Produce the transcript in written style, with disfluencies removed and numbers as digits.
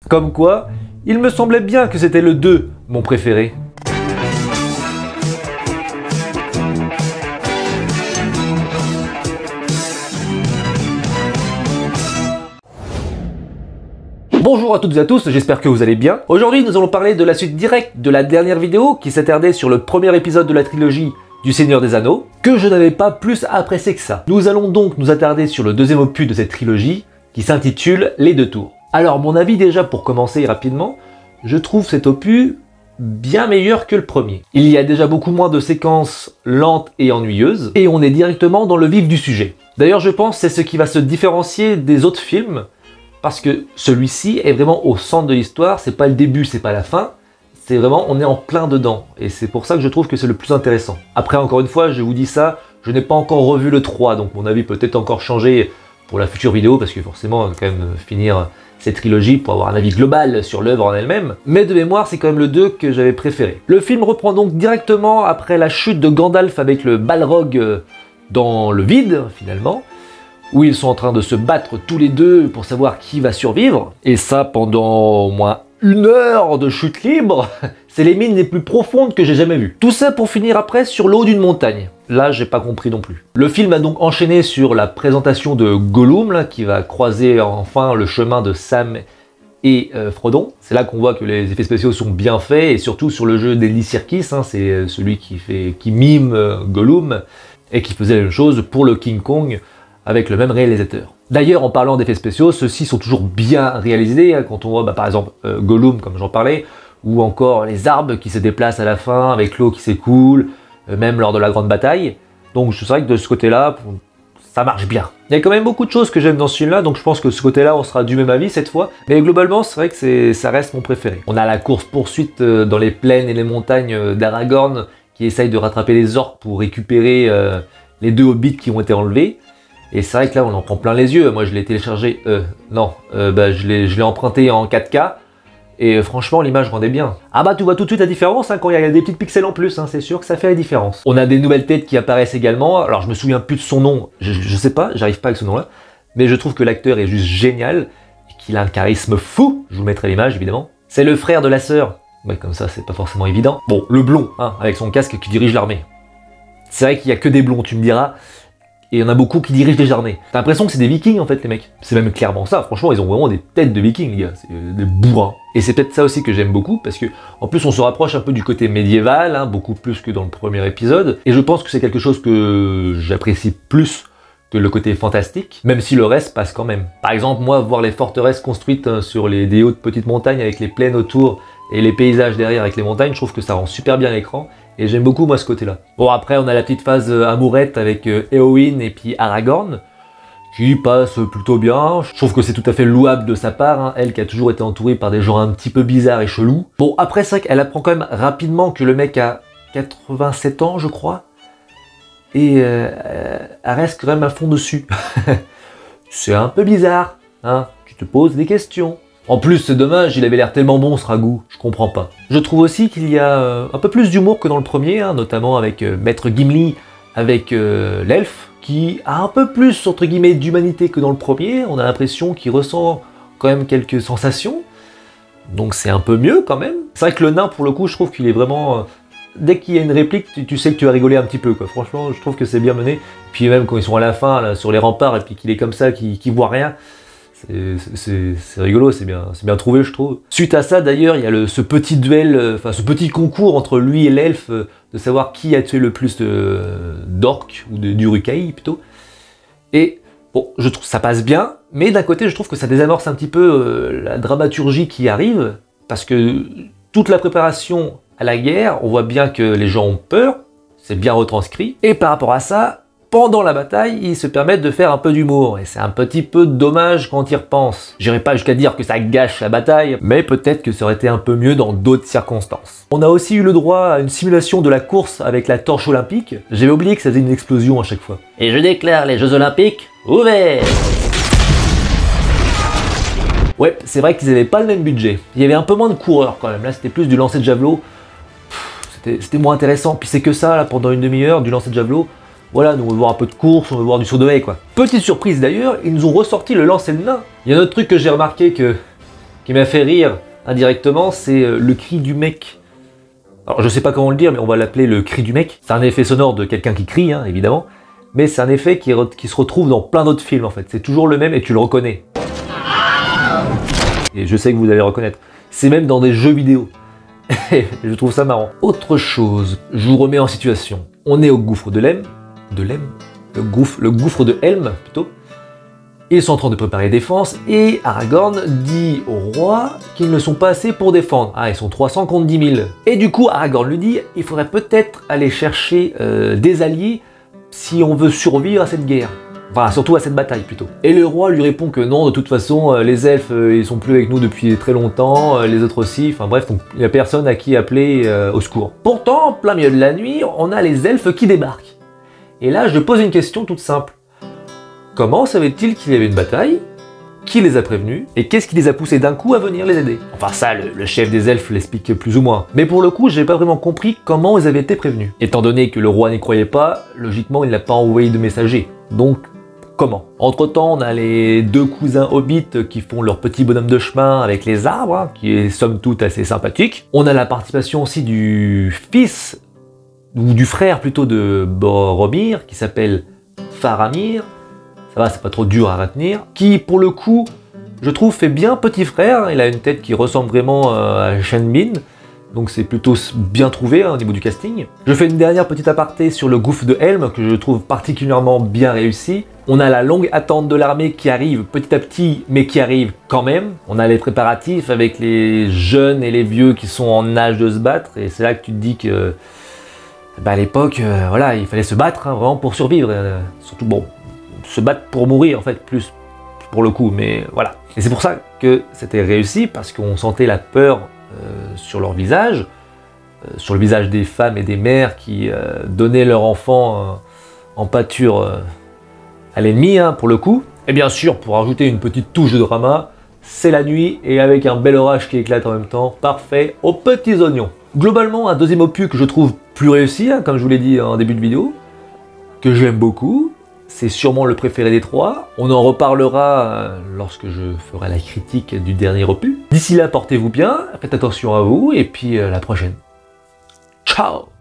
Comme quoi, il me semblait bien que c'était le 2, mon préféré. Bonjour à toutes et à tous, j'espère que vous allez bien. Aujourd'hui, nous allons parler de la suite directe de la dernière vidéo qui s'attardait sur le premier épisode de la trilogie du Seigneur des Anneaux, que je n'avais pas plus apprécié que ça. Nous allons donc nous attarder sur le deuxième opus de cette trilogie qui s'intitule Les Deux Tours. Alors, mon avis déjà pour commencer rapidement, je trouve cet opus bien meilleur que le premier. Il y a déjà beaucoup moins de séquences lentes et ennuyeuses, et on est directement dans le vif du sujet. D'ailleurs, je pense que c'est ce qui va se différencier des autres films, parce que celui-ci est vraiment au centre de l'histoire, c'est pas le début, c'est pas la fin, c'est vraiment, on est en plein dedans, et c'est pour ça que je trouve que c'est le plus intéressant. Après, encore une fois, je vous dis ça, je n'ai pas encore revu le 3, donc mon avis peut être encore changé pour la future vidéo, parce que forcément, on va quand même finir cette trilogie pour avoir un avis global sur l'œuvre en elle-même, mais de mémoire, c'est quand même le 2 que j'avais préféré. Le film reprend donc directement après la chute de Gandalf avec le Balrog dans le vide, finalement, où ils sont en train de se battre tous les deux pour savoir qui va survivre, et ça pendant au moins 1 heure de chute libre. C'est les mines les plus profondes que j'ai jamais vues. Tout ça pour finir après sur le haut d'une montagne. Là, j'ai pas compris non plus. Le film a donc enchaîné sur la présentation de Gollum, là, qui va croiser enfin le chemin de Sam et Frodon. C'est là qu'on voit que les effets spéciaux sont bien faits, et surtout sur le jeu d'Andy Serkis, hein, c'est celui qui mime Gollum, et qui faisait la même chose pour le King Kong, avec le même réalisateur. D'ailleurs, en parlant d'effets spéciaux, ceux-ci sont toujours bien réalisés, hein, quand on voit par exemple Gollum, comme j'en parlais, ou encore les arbres qui se déplacent à la fin, avec l'eau qui s'écoule, même lors de la grande bataille. Donc c'est vrai que de ce côté-là, ça marche bien. Il y a quand même beaucoup de choses que j'aime dans ce film-là, donc je pense que de ce côté-là, on sera du même avis cette fois. Mais globalement, c'est vrai que ça reste mon préféré. On a la course-poursuite dans les plaines et les montagnes d'Aragorn, qui essaye de rattraper les orques pour récupérer les 2 hobbits qui ont été enlevés. Et c'est vrai que là, on en prend plein les yeux. Moi, je l'ai téléchargé, je l'ai emprunté en 4K. Et franchement, l'image rendait bien. Ah bah, tu vois tout de suite la différence, hein, quand il y a des petites pixels en plus, hein, c'est sûr que ça fait la différence. On a des nouvelles têtes qui apparaissent également. Alors, je me souviens plus de son nom, je sais pas, j'arrive pas avec ce nom-là. Mais je trouve que l'acteur est juste génial, et qu'il a un charisme fou. Je vous mettrai l'image, évidemment. C'est le frère de la sœur. Ouais, comme ça, c'est pas forcément évident. Bon, le blond, hein, avec son casque qui dirige l'armée. C'est vrai qu'il y a que des blonds, tu me diras. Et il y en a beaucoup qui dirigent les armées. T'as l'impression que c'est des vikings en fait les mecs. C'est même clairement ça, franchement ils ont vraiment des têtes de vikings les gars, c'est des bourrins. Et c'est peut-être ça aussi que j'aime beaucoup, parce que en plus on se rapproche un peu du côté médiéval, hein, beaucoup plus que dans le premier épisode. Et je pense que c'est quelque chose que j'apprécie plus que le côté fantastique, même si le reste passe quand même. Par exemple moi, voir les forteresses construites sur des hautes petites montagnes avec les plaines autour et les paysages derrière avec les montagnes, je trouve que ça rend super bien l'écran. Et j'aime beaucoup moi ce côté-là. Bon après on a la petite phase amourette avec Éowyn et puis Aragorn, qui passe plutôt bien. Je trouve que c'est tout à fait louable de sa part, hein. Elle qui a toujours été entourée par des gens un petit peu bizarres et chelous. Bon après c'est vrai qu'elle apprend quand même rapidement que le mec a 87 ans je crois. Et elle reste quand même à fond dessus. C'est un peu bizarre, hein. Tu te poses des questions. En plus, c'est dommage, il avait l'air tellement bon ce ragoût, je comprends pas. Je trouve aussi qu'il y a un peu plus d'humour que dans le premier, hein, notamment avec Maître Gimli, avec l'elfe, qui a un peu plus, entre guillemets, d'humanité que dans le premier. On a l'impression qu'il ressent quand même quelques sensations, donc c'est un peu mieux quand même. C'est vrai que le nain, pour le coup, je trouve qu'il est vraiment... dès qu'il y a une réplique, tu sais que tu vas rigoler un petit peu, quoi. Franchement, je trouve que c'est bien mené. Puis même quand ils sont à la fin, là, sur les remparts, et puis qu'il est comme ça, qu'il voit rien... C'est rigolo, c'est bien trouvé je trouve. Suite à ça d'ailleurs, il y a ce petit duel, ce petit concours entre lui et l'elfe, de savoir qui a tué le plus d'orques, ou d'Uruk-hai plutôt. Et bon, je trouve ça passe bien, mais d'un côté je trouve que ça désamorce un petit peu la dramaturgie qui arrive, parce que toute la préparation à la guerre, on voit bien que les gens ont peur, c'est bien retranscrit, et par rapport à ça, pendant la bataille, ils se permettent de faire un peu d'humour, et c'est un petit peu dommage quand ils repensent. J'irai pas jusqu'à dire que ça gâche la bataille, mais peut-être que ça aurait été un peu mieux dans d'autres circonstances. On a aussi eu le droit à une simulation de la course avec la torche olympique. J'avais oublié que ça faisait une explosion à chaque fois. Et je déclare les Jeux Olympiques ouverts. Ouais, c'est vrai qu'ils avaient pas le même budget. Il y avait un peu moins de coureurs quand même, là c'était plus du lancer de javelot. C'était moins intéressant, puis c'est que ça là pendant une demi-heure, du lancer de javelot. Voilà, nous on veut voir un peu de course, on veut voir du saut de haie quoi. Petite surprise d'ailleurs, ils nous ont ressorti le lancer de nain. Il y a un autre truc que j'ai remarqué que qui m'a fait rire indirectement, c'est le cri du mec. Alors je sais pas comment le dire, mais on va l'appeler le cri du mec. C'est un effet sonore de quelqu'un qui crie, hein, évidemment, mais c'est un effet qui se retrouve dans plein d'autres films en fait. C'est toujours le même et tu le reconnais. Et je sais que vous allez le reconnaître. C'est même dans des jeux vidéo. Je trouve ça marrant. Autre chose, je vous remets en situation. On est au gouffre de Helm. Le gouffre de Helm, plutôt. Ils sont en train de préparer défense et Aragorn dit au roi qu'ils ne sont pas assez pour défendre. Ah, ils sont 300 contre 10 000. Et du coup, Aragorn lui dit il faudrait peut-être aller chercher des alliés si on veut survivre à cette guerre. Enfin, surtout à cette bataille plutôt. Et le roi lui répond que non, de toute façon, les elfes, ils sont plus avec nous depuis très longtemps, les autres aussi, enfin bref, il n'y a personne à qui appeler au secours. Pourtant, en plein milieu de la nuit, on a les elfes qui débarquent. Et là, je pose une question toute simple. Comment savait-il qu'il y avait une bataille? Qui les a prévenus? Et qu'est-ce qui les a poussés d'un coup à venir les aider? Enfin ça, le chef des elfes l'explique plus ou moins. Mais pour le coup, j'ai pas vraiment compris comment ils avaient été prévenus. Étant donné que le roi n'y croyait pas, logiquement, il n'a pas envoyé de messager. Donc, comment? Entre-temps, on a les deux cousins hobbits qui font leur petit bonhomme de chemin avec les arbres, hein, qui est somme toute assez sympathique. On a la participation aussi du fils, ou du frère plutôt de Boromir, qui s'appelle Faramir. Ça va, c'est pas trop dur à retenir. Qui, pour le coup, je trouve, fait bien petit frère. Il a une tête qui ressemble vraiment à Sean Bean. Donc c'est plutôt bien trouvé hein, au niveau du casting. Je fais une dernière petite aparté sur le gouffre de Helm, que je trouve particulièrement bien réussi. On a la longue attente de l'armée qui arrive petit à petit, mais qui arrive quand même. On a les préparatifs avec les jeunes et les vieux qui sont en âge de se battre. Et c'est là que tu te dis que, à l'époque, voilà, il fallait se battre hein, vraiment pour survivre. Surtout, bon, se battre pour mourir en fait, plus pour le coup, mais voilà. Et c'est pour ça que c'était réussi, parce qu'on sentait la peur sur leur visage, sur le visage des femmes et des mères qui donnaient leur enfant en pâture à l'ennemi, hein, pour le coup. Et bien sûr, pour ajouter une petite touche de drama, c'est la nuit et avec un bel orage qui éclate en même temps, parfait aux petits oignons. Globalement, un deuxième opus que je trouve plus réussi, hein, comme je vous l'ai dit en début de vidéo, que j'aime beaucoup. C'est sûrement le préféré des trois. On en reparlera lorsque je ferai la critique du dernier opus. D'ici là, portez-vous bien, faites attention à vous, et puis à la prochaine. Ciao!